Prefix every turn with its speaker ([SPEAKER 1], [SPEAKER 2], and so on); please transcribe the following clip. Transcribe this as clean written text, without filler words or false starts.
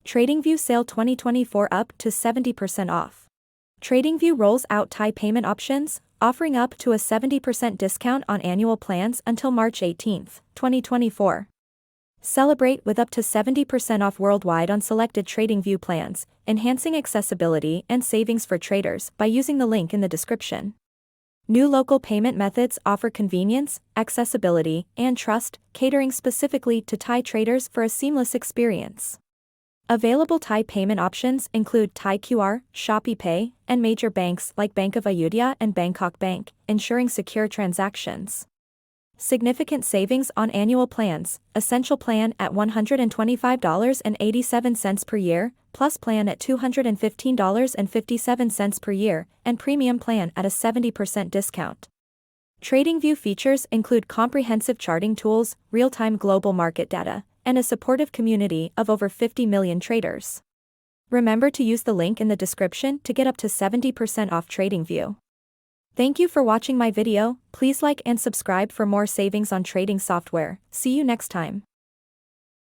[SPEAKER 1] TradingView Sale 2024 up to 70% off. TradingView rolls out Thai payment options, offering up to a 70% discount on annual plans until March 18, 2024. Celebrate with up to 70% off worldwide on selected TradingView plans, enhancing accessibility and savings for traders by using the link in the description. New local payment methods offer convenience, accessibility, and trust, catering specifically to Thai traders for a seamless experience. Available Thai payment options include Thai QR, ShopeePay, and major banks like Bank of Ayutthaya and Bangkok Bank, ensuring secure transactions. Significant savings on annual plans: Essential plan at $125.87 per year, Plus plan at $215.57 per year, and Premium plan at a 70% discount. TradingView features include comprehensive charting tools, real-time global market data, and a supportive community of over 50 million traders. Remember to use the link in the description to get up to 70% off TradingView. Thank you for watching my video. Please like and subscribe for more savings on trading software. See you next time.